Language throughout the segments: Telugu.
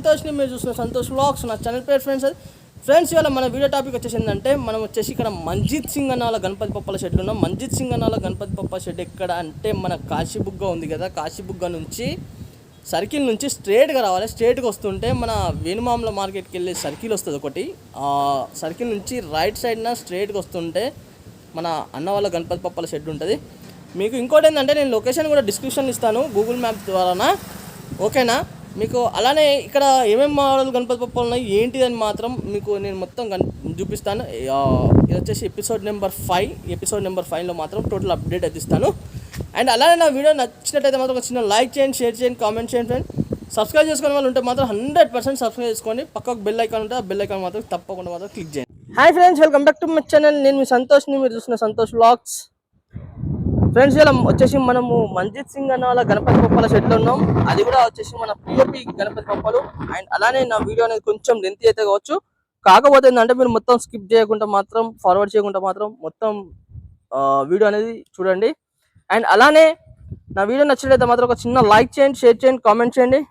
సంతోష్ని, మీరు చూసిన సంతోష్ వ్లాగ్స్. నా ఛానల్ పేరు ఫ్రెండ్స్ ఇవాళ మన వీడియో టాపిక్ వచ్చేసి ఏంటంటే, మనం వచ్చేసి ఇక్కడ మంజిత్ సింగ్ అనాల గణపతి పప్పల షెడ్ ఉన్నాం. మంజిత్ సింగ్ అనాల గణపతి పప్పల షెడ్ ఎక్కడ అంటే, మన కాశీబుగ్గ ఉంది కదా, కాశీబుగ్గ నుంచి సర్కిల్ నుంచి స్ట్రేట్గా రావాలి. స్ట్రేట్గా వస్తుంటే మన వేణుమామల మార్కెట్కి వెళ్ళే సర్కిల్ వస్తుంది ఒకటి. ఆ సర్కిల్ నుంచి రైట్ సైడ్న స్ట్రేట్గా వస్తుంటే మన అన్న వాళ్ళ గణపతి పప్పల షెడ్ ఉంటుంది. మీకు ఇంకోటి ఏంటంటే, నేను లొకేషన్ కూడా డిస్క్రిప్షన్ ఇస్తాను గూగుల్ మ్యాప్ ద్వారా, ఓకేనా. మీకు అలానే ఇక్కడ ఏమేమి మోడల్ గణపతి పప్పలు ఉన్నాయి ఏంటిదని మాత్రం మీకు నేను మొత్తం చూపిస్తాను. ఇది వచ్చేసి ఎపిసోడ్ నెంబర్ 5లో మాత్రం టోటల్ అప్డేట్ అయితే ఇస్తాను. అండ్ అలానే నా వీడియో నచ్చినట్టయితే మాత్రం ఒక చిన్న లైక్ చేయండి, షేర్ చేయండి, కామెంట్ చేయండి ఫ్రెండ్. సబ్స్క్రైబ్ చేసుకునే వాళ్ళు ఉంటే మాత్రం 100% సబ్స్క్రైబ్ చేసుకోండి. పక్కకు బెల్ ఐకాన్ ఉంటే ఆ బెల్ ఐకాన్ మాత్రం తప్పకుండా మాత్రం క్లిక్ చేయండి. Hi friends, welcome back to my channel. నేను మీ సంతోష్ని, మీరు చూసిన సంతోష్ వ్లాగ్స్. ఫ్రెండ్స్ ఇలా వచ్చేసి మనము మంజిత్ సింగ్ అన్న వాళ్ళ గణపతి పప్పల షెడ్లో ఉన్నాం. అది కూడా వచ్చేసి మన పిఓపి గణపతి పప్పలు. అండ్ అలానే నా వీడియో అనేది కొంచెం లెంత్ అయితే కావచ్చు, కాకపోతే ఏంటంటే మీరు మొత్తం స్కిప్ చేయకుండా మాత్రం, ఫార్వర్డ్ చేయకుండా మాత్రం మొత్తం వీడియో అనేది చూడండి. అండ్ అలానే నా వీడియో నచ్చినట్లయితే మాత్రం ఒక చిన్న లైక్ చేయండి, షేర్ చేయండి, కామెంట్ చేయండి.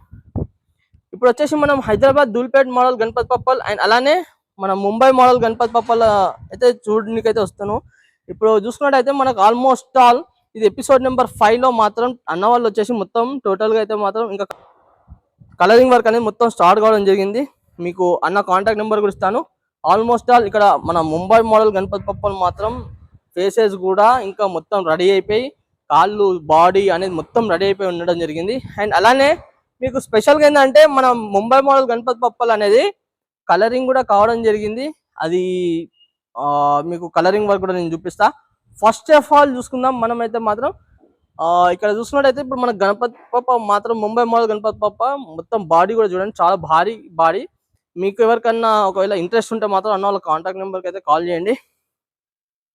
ఇప్పుడు వచ్చేసి మనం హైదరాబాద్ ధూల్పేట్ మోడల్ గణపతి పప్పల్ అండ్ అలానే మన ముంబై మోడల్ గణపతి పప్పల అయితే చూడడానికైతే వస్తాను. ఇప్పుడు చూసుకున్నట్టయితే మనకు ఆల్మోస్ట్ ఆల్ ఇది ఎపిసోడ్ నెంబర్ 5లో మాత్రం అన్న వాళ్ళు వచ్చేసి మొత్తం టోటల్గా అయితే మాత్రం ఇంకా కలరింగ్ వర్క్ అనేది మొత్తం స్టార్ట్ కావడం జరిగింది. మీకు అన్న కాంటాక్ట్ నెంబర్ కూడా ఇస్తాను. ఆల్మోస్ట్ ఆల్ ఇక్కడ మన ముంబై మోడల్ గణపతి పప్పలు మాత్రం ఫేసెస్ కూడా ఇంకా మొత్తం రెడీ అయిపోయి, కాళ్ళు బాడీ అనేది మొత్తం రెడీ అయిపోయి ఉండడం జరిగింది. అండ్ అలానే మీకు స్పెషల్గా ఏంటంటే మన ముంబై మోడల్ గణపతి పప్పలు అనేది కలరింగ్ కూడా కావడం జరిగింది. అది మీకు కలరింగ్ వర్క్ కూడా నేను చూపిస్తా. ఫస్ట్ ఆఫ్ ఆల్ చూసుకుందాం మనమైతే మాత్రం ఇక్కడ చూసుకున్నట్టయితే ఇప్పుడు మన గణపతి పప్ప మాత్రం ముంబై మోడల్ గణపతి పప్ప మొత్తం బాడీ కూడా చూడండి, చాలా భారీ బాడీ. మీకు ఎవరికన్నా ఒకవేళ ఇంట్రెస్ట్ ఉంటే మాత్రం అన్న వాళ్ళ కాంటాక్ట్ నెంబర్కి అయితే కాల్ చేయండి.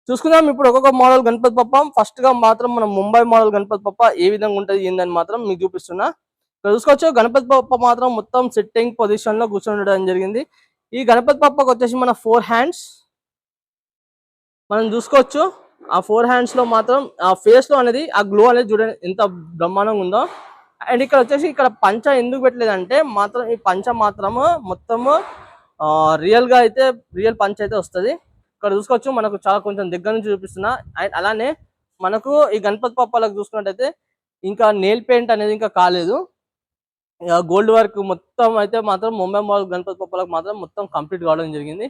చూసుకుందాం ఇప్పుడు ఒక్కొక్క మోడల్ గణపతి పప్ప. ఫస్ట్ గా మాత్రం మన ముంబై మోడల్ గణపతి పప్ప ఏ విధంగా ఉంటుంది ఏందని మాత్రం మీకు చూపిస్తున్నా. ఇక్కడ చూసుకోవచ్చు గణపతి పప్ప మాత్రం మొత్తం సిట్టింగ్ పొజిషన్ లో కూర్చొని ఉండడం జరిగింది. ఈ గణపతి పప్పకు వచ్చేసి మన 4 హ్యాండ్స్ మనం చూసుకోవచ్చు. ఆ 4 హ్యాండ్స్ లో మాత్రం ఆ ఫేస్ లో అనేది ఆ గ్లో అనేది చూడండి ఎంత బ్రహ్మాండంగా ఉందో. అండ్ ఇక్కడ వచ్చేసి ఇక్కడ పంచ ఎందుకు పెట్టలేదంటే మాత్రం ఈ పంచ మాత్రము మొత్తము రియల్ గా అయితే రియల్ పంచ అయితే వస్తుంది. ఇక్కడ చూసుకోవచ్చు మనకు చాలా కొంచెం దగ్గర నుంచి చూపిస్తున్నా. అండ్ అలానే మనకు ఈ గణపతి పప్పలకు చూసుకున్నట్టయితే ఇంకా నెయిల్ పెయింట్ అనేది ఇంకా కాలేదు. గోల్డ్ వర్క్ మొత్తం అయితే మాత్రం ముంబై మోడల్ గణపతి పప్పలకు మాత్రం మొత్తం కంప్లీట్ కావడం జరిగింది.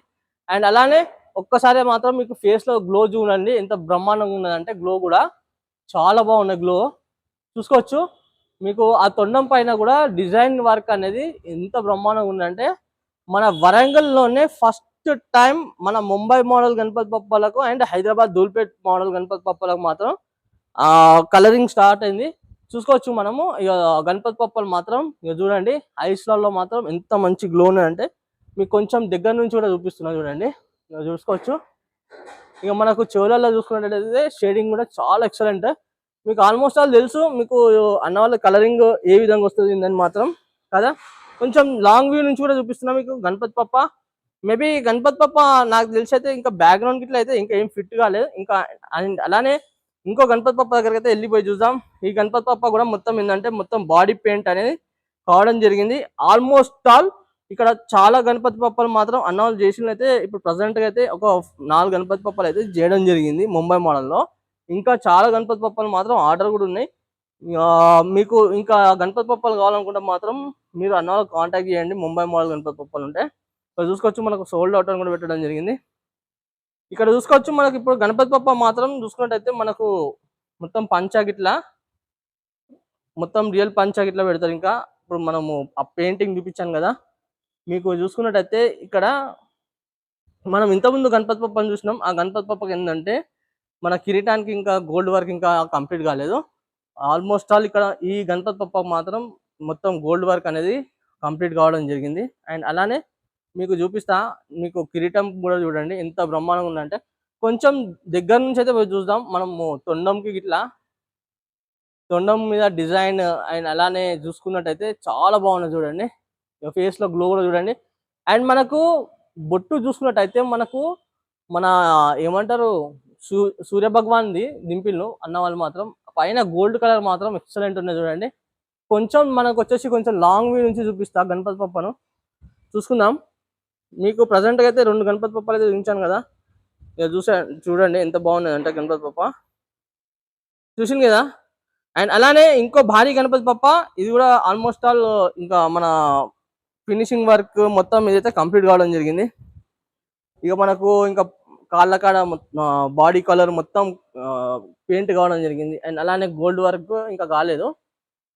అండ్ అలానే ఒక్కసారి మాత్రం మీకు ఫేస్ లో గ్లో చూడండి ఎంత బ్రహ్మాండంగా ఉన్నదంటే, గ్లో కూడా చాలా బాగున్నాయి. గ్లో చూసుకోవచ్చు. మీకు ఆ తొండం పైన కూడా డిజైన్ వర్క్ అనేది ఎంత బ్రహ్మాండంగా ఉందంటే, మన వరంగల్లోనే ఫస్ట్ టైం మన ముంబై మోడల్ గణపతి పప్పలకు అండ్ హైదరాబాద్ ధూల్పేట్ మోడల్ గణపతి పప్పలకు మాత్రం కలరింగ్ స్టార్ట్ అయింది. చూసుకోవచ్చు మనము. ఇక గణపతి పప్పలు మాత్రం ఇక చూడండి ఐస్లలో మాత్రం ఎంత మంచి గ్లో ఉన్నదంటే, మీకు కొంచెం దగ్గర నుంచి కూడా చూపిస్తున్నా చూడండి. ఇక చూసుకోవచ్చు. ఇక మనకు చెవులలో చూసుకున్నట్టయితే షేడింగ్ కూడా చాలా ఎక్సలెంట్. మీకు ఆల్మోస్ట్ ఆల్ తెలుసు మీకు అన్న వాళ్ళ కలరింగ్ ఏ విధంగా వస్తుంది అని మాత్రం కదా. కొంచెం లాంగ్ వ్యూ నుంచి కూడా చూపిస్తున్నా మీకు గణపతి పప్ప. మేబీ గణపతి పప్ప నాకు తెలిసి అయితే ఇంకా బ్యాక్గ్రౌండ్ గిట్ల అయితే ఇంకా ఏం ఫిట్ కాలేదు ఇంకా. అలానే ఇంకో గణపతి పప్ప దగ్గరికి అయితే వెళ్ళిపోయి చూద్దాం. ఈ గణపతి పప్ప కూడా మొత్తం ఏంటంటే మొత్తం బాడీ పెయింట్ అనేది కావడం జరిగింది. ఆల్మోస్ట్ ఆల్ ఇక్కడ చాలా గణపతి పప్పలు మాత్రం అన్న వాళ్ళు చేసిన అయితే ఇప్పుడు ప్రజెంట్గా అయితే ఒక 4 గణపతి పప్పలు అయితే చేయడం జరిగింది ముంబై మోడల్లో. ఇంకా చాలా గణపతి పప్పలు మాత్రం ఆర్డర్ కూడా ఉన్నాయి. మీకు ఇంకా గణపతి పప్పలు కావాలనుకుంటే మాత్రం మీరు అన్న వాళ్ళు కాంటాక్ట్ చేయండి. ముంబై మోడల్ గణపతి పప్పలు ఉంటే ఇక్కడ చూసుకోవచ్చు మనకు సోల్డ్ అవుట్ అని కూడా పెట్టడం జరిగింది. ఇక్కడ చూసుకోవచ్చు మనకి ఇప్పుడు గణపతి పప్ప మాత్రం చూసుకున్నట్టయితే మనకు మొత్తం పంచాగిట్లా మొత్తం రియల్ పంచాగిట్లా పెడతారు. ఇంకా ఇప్పుడు మనము ఆ పెయింటింగ్ చూపించాను కదా, మీకు చూసుకున్నట్టయితే ఇక్కడ మనం ఇంతకుముందు గణపతి పప్పని చూసినాం. ఆ గణపతి పప్పకి ఏంటంటే మన కిరీటానికి ఇంకా గోల్డ్ వర్క్ ఇంకా కంప్లీట్ కాలేదు. ఆల్మోస్ట్ ఆల్ ఇక్కడ ఈ గణపతి పప్ప మాత్రం మొత్తం గోల్డ్ వర్క్ అనేది కంప్లీట్ కావడం జరిగింది. అండ్ అలానే మీకు చూపిస్తా. మీకు కిరీటం కూడా చూడండి ఎంత బ్రహ్మాండంగా ఉందంటే, కొంచెం దగ్గర నుంచి అయితే పోయి చూద్దాం. మనము తొండంకి ఇట్లా తొండం మీద డిజైన్ అండ్ అలానే చూసుకున్నట్టయితే చాలా బాగున్నది చూడండి. ఫేస్ లో గ్లో కూడా చూడండి. అండ్ మనకు బొట్టు చూసుకున్నట్టయితే మనకు మన ఏమంటారు సూర్య భగవాన్ది దింపిల్లు అన్న వాళ్ళు మాత్రం పైన గోల్డ్ కలర్ మాత్రం ఎక్సలెంట్ ఉన్నది చూడండి. కొంచెం మనకు వచ్చేసి కొంచెం లాంగ్ వ్యూ నుంచి చూపిస్తా గణపతి పప్పను చూసుకుందాం. మీకు ప్రజెంట్గా అయితే 2 గణపతి పప్పలు అయితే చూపించాను కదా, ఇక చూడండి ఎంత బాగున్నది అంటే గణపతి పప్ప చూసింది కదా. అండ్ అలానే ఇంకో భారీ గణపతి పప్ప, ఇది కూడా ఆల్మోస్ట్ ఆల్ ఇంకా మన ఫినిషింగ్ వర్క్ మొత్తం ఇదైతే కంప్లీట్ కావడం జరిగింది. ఇక మనకు ఇంకా కాళ్ళ కాడ బాడీ కలర్ మొత్తం పెయింట్ కావడం జరిగింది. అండ్ అలానే గోల్డ్ వర్క్ ఇంకా కాలేదు.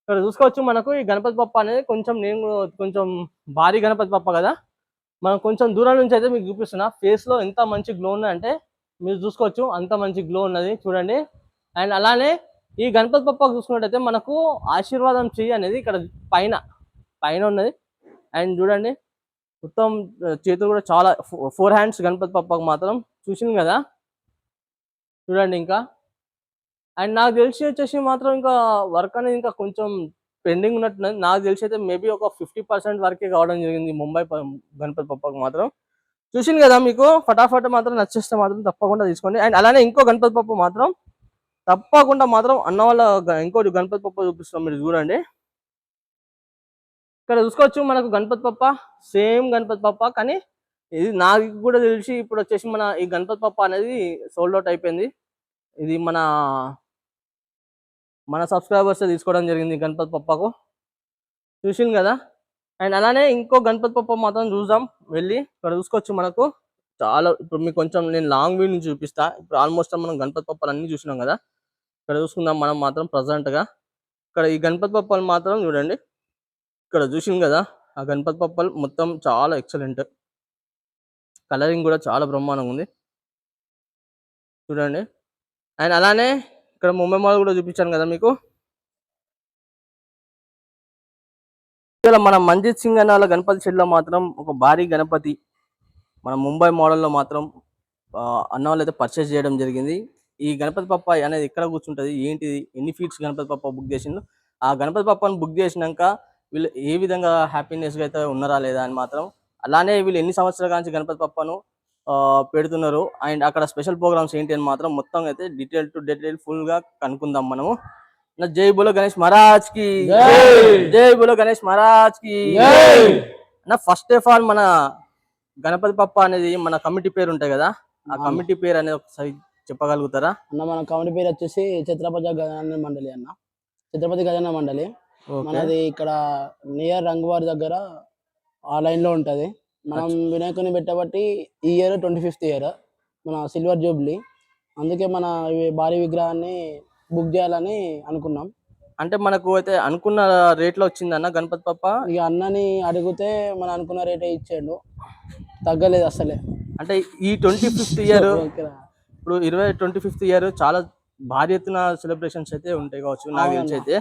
ఇక్కడ చూసుకోవచ్చు మనకు ఈ గణపతి పప్ప అనేది కొంచెం భారీ గణపతి పప్ప కదా, మనం కొంచెం దూరం నుంచి అయితే మీకు చూపిస్తున్నా. ఫేస్ లో ఎంత మంచి గ్లో ఉన్నదంటే మీరు చూసుకోవచ్చు, అంత మంచి గ్లో ఉన్నది చూడండి. అండ్ అలానే ఈ గణపతి పప్ప చూసుకున్నట్టయితే మనకు ఆశీర్వాదం చెయ్యి అనేది ఇక్కడ పైన ఉన్నది. అండ్ చూడండి మొత్తం చేతులు కూడా చాలా 4 హ్యాండ్స్ గణపతి పప్పకు మాత్రం చూసింది కదా చూడండి ఇంకా. అండ్ నాకు తెలిసి వచ్చేసి మాత్రం ఇంకా వర్క్ అనేది ఇంకా కొంచెం పెండింగ్ ఉన్నట్టున్నది. నాకు తెలిసి అయితే మేబీ ఒక 50% వరకే కావడం జరిగింది ముంబై గణపతి పప్పకు మాత్రం. చూసింది కదా, మీకు ఫటాఫట్ మాత్రం నచ్చేస్తే మాత్రం తప్పకుండా తీసుకోండి. అండ్ అలానే ఇంకో గణపతి పప్ప మాత్రం తప్పకుండా మాత్రం అన్న వాళ్ళ ఇంకోటి గణపతి పప్ప చూపిస్తాం, మీరు చూడండి. ఇక్కడ చూసుకోవచ్చు మనకు గణపతి పప్ప సేమ్ గణపతి పప్ప, కానీ ఇది నాకు కూడా తెలిసి ఇప్పుడు వచ్చేసి మన ఈ గణపతి పప్ప అనేది సోల్డ్ అవుట్ అయిపోయింది. ఇది మన సబ్స్క్రైబర్స్ తీసుకోవడం జరిగింది గణపతి పప్పకు, చూసింది కదా. అండ్ అలానే ఇంకో గణపతి పప్ప మాత్రం చూద్దాం వెళ్ళి. ఇక్కడ చూసుకోవచ్చు మనకు చాలా, ఇప్పుడు మీకు కొంచెం నేను లాంగ్ వ్యూ నుంచి చూపిస్తా. ఇప్పుడు ఆల్మోస్ట్ మనం గణపతి పప్పలు అన్ని చూసినాం కదా, ఇక్కడ చూసుకుందాం మనం మాత్రం ప్రజెంట్గా. ఇక్కడ ఈ గణపతి పప్పలు మాత్రం చూడండి, ఇక్కడ చూసింది కదా ఆ గణపతి పప్పలు మొత్తం చాలా ఎక్సలెంట్, కలరింగ్ కూడా చాలా బ్రహ్మాండంగా ఉంది చూడండి. అండ్ అలానే ఇక్కడ ముంబై మాల్ కూడా చూపించాను కదా మీకు. ఇక్కడ మన మంజిత్ సింగ్ అనే వాళ్ళ గణపతి షెడ్లో మాత్రం ఒక భారీ గణపతి మన ముంబై మోడల్లో మాత్రం అన్న వాళ్ళు అయితే పర్చేస్ చేయడం జరిగింది. ఈ గణపతి పప్ప అనేది ఎక్కడ కూర్చుంటుంది, ఏంటిది, ఎన్ని ఫీట్స్ గణపతి పప్ప బుక్ చేసిండు, ఆ గణపతి పప్పను బుక్ చేసినాక వీళ్ళు ఏ విధంగా హ్యాపీనెస్గా అయితే ఉన్నారా లేదా అని మాత్రం, అలానే వీళ్ళు ఎన్ని సంవత్సరాల నుంచి గణపతి పప్పను పెడుతున్నారు, అండ్ అక్కడ స్పెషల్ ప్రోగ్రామ్స్ ఏంటి అని మాత్రం మొత్తం అయితే డీటెయిల్ ఫుల్గా కనుక్కుందాం మనము. జై బోలో గణేష్ మహారాజ్ కి జై బోలో గణేష్ మహారాజ్ కి అన్న. ఫస్ట్ ఆఫ్ ఆల్ మన గణపతి పప్ప అనేది మన కమిటీ పేరు ఉంటాయి కదా, ఆ కమిటీ పేరు అనేది ఒకసారి చెప్పగలుగుతారా అన్న? మన కమిటీ పేరు వచ్చేసి ఛత్రపతి గజానన మండలి అన్న, ఛత్రపతి గజానన మండలి. మనది ఇక్కడ నియర్ రంగవారి దగ్గర ఆ లైన్ లో ఉంటది. మనం వినాయకుని పెట్టబట్టి ఈ ఇయర్ 25th ఇయర్ మన సిల్వర్ జూబ్లీ, అందుకే మన భారీ విగ్రహాన్ని బుక్ చేయాలని అనుకున్నాం. అంటే మనకు అయితే అనుకున్న రేట్ లో వచ్చింది అన్న గణపతి పప్ప. ఇక అన్నని అడిగితే మనం అనుకున్న రేటే ఇచ్చాడు, తగ్గలేదు అసలే. అంటే ఈ 25th ఇయర్ ఇప్పుడు 25th ఇయర్ చాలా భారీ ఎత్తున సెలబ్రేషన్స్ అయితే ఉంటాయి కావచ్చు నాకు తెలిసి అయితే.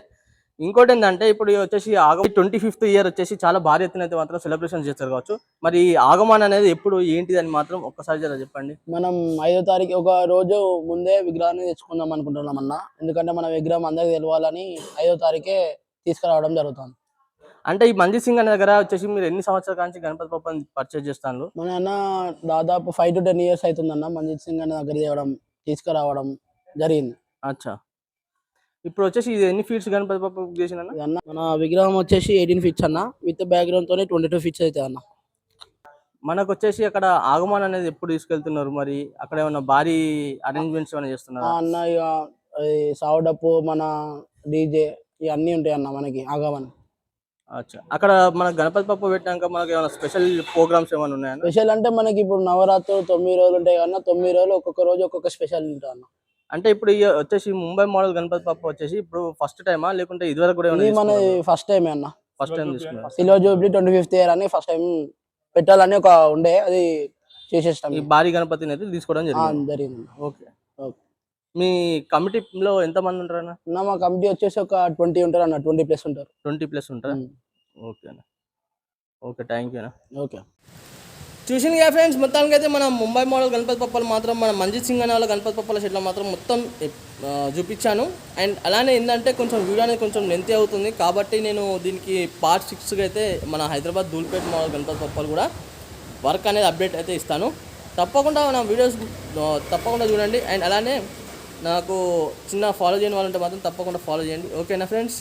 ఇంకోటి ఏంటంటే ఇప్పుడు వచ్చేసి 25th ఇయర్ వచ్చేసి చాలా భారీ ఎత్తున అయితే మాత్రం సెలబ్రేషన్ చేస్తారు కావచ్చు. మరి ఆగమన్ అనేది ఎప్పుడు ఏంటిది అని మాత్రం ఒక్కసారి జర చెప్పండి. మనం 5వ తారీఖు ఒక రోజు ముందే విగ్రహాన్ని తెచ్చుకుందాం అనుకుంటున్నాం అన్న, ఎందుకంటే మన విగ్రహం అందరికి తెలవాలని 5వ తారీఖే తీసుకురావడం జరుగుతుంది. అంటే ఈ మంజిత్ సింగ్ అనే దగ్గర వచ్చేసి మీరు ఎన్ని సంవత్సరాల నుంచి గణపతి పప్పని పర్చేజ్ చేస్తాను? మన అన్న దాదాపు 5 to 10 years అవుతుందన్న మంజిత్ సింగ్ అనే దగ్గర తీసుకురావడం జరిగింది. అచ్చా, ఇప్పుడు వచ్చేసి ఇది ఎన్ని ఫీట్స్ గణపతి పప్ప బుక్ చేసిన అన్న? మన విగ్రహం వచ్చేసి 18 feet అన్న, విత్ బ్యాక్గ్రౌండ్ తోనే 22 feet అయితే అన్న. మనకు వచ్చేసి అక్కడ ఆగమన్ అనేది ఎప్పుడు తీసుకెళ్తున్నారు, మరి అక్కడ ఏమైనా భారీ అరేంజ్మెంట్స్ ఏమైనా చేస్తున్నారు అన్న? ఇక సావుడప్పు, మన డీజే ఇవన్నీ ఉంటాయి అన్న మనకి ఆగమన్. అచ్చా, అక్కడ మన గణపతి పప్ప పెట్టాక మనకి ఏమైనా స్పెషల్ ప్రోగ్రామ్స్ ఏమైనా ఉన్నాయా? స్పెషల్ అంటే మనకి ఇప్పుడు నవరాత్రులు 9 రోజులు ఉంటాయి అన్న, 9 రోజులు ఒక్కొక్క రోజు ఒక్కొక్క స్పెషల్ ఉంటుంది అన్న. అంటే ఇప్పుడు వచ్చేసి ముంబై మోడల్ గణపతి పప్ప వచ్చేసి ఇప్పుడు ఫస్ట్ టైమా లేకుంటే ఇదివరకు కూడా మన ఫస్ట్ టైం అన్న, ఫస్ట్ టైం తీసుకున్నారు. సిల్వర్ జూబ్లీ 25th ఇయర్ అని ఫస్ట్ టైం పెట్టాలని ఒక ఉండే, అది చేసేస్తాం. ఈ భారీ గణపతిని అయితే తీసుకోవడం జరిగింది. ఓకే, మీ కమిటీలో ఎంత మంది ఉంటారు అన్న? మా కమిటీ వచ్చేసి ఒక 20 ఉంటారు అన్న, 20+ ఉంటారు. 20+ ఉంటారు. ఓకే అన్న, ఓకే, థ్యాంక్ యూ అన్న. ఓకే, చూసింది కదా ఫ్రెండ్స్, మొత్తానికి అయితే మన ముంబై మోడల్ గణపతి పప్పలు మాత్రం మన మంజిత్ సింగ్ అనే వాళ్ళ గణపతి పప్పల షెడ్లో మాత్రం మొత్తం చూపించాను. అండ్ అలానే ఏంటంటే కొంచెం వీడియో అనేది కొంచెం లెంతీ అవుతుంది కాబట్టి నేను దీనికి పార్ట్ 6గా అయితే మన హైదరాబాద్ ధూల్పేట్ మోడల్ గణపతి పప్పలు కూడా వర్క్ అనేది అప్డేట్ అయితే ఇస్తాను. తప్పకుండా నా వీడియోస్ తప్పకుండా చూడండి. అండ్ అలానే నాకు చిన్న ఫాలో చేయని వాళ్ళు ఉంటే మాత్రం తప్పకుండా ఫాలో చేయండి. ఓకేనా ఫ్రెండ్స్?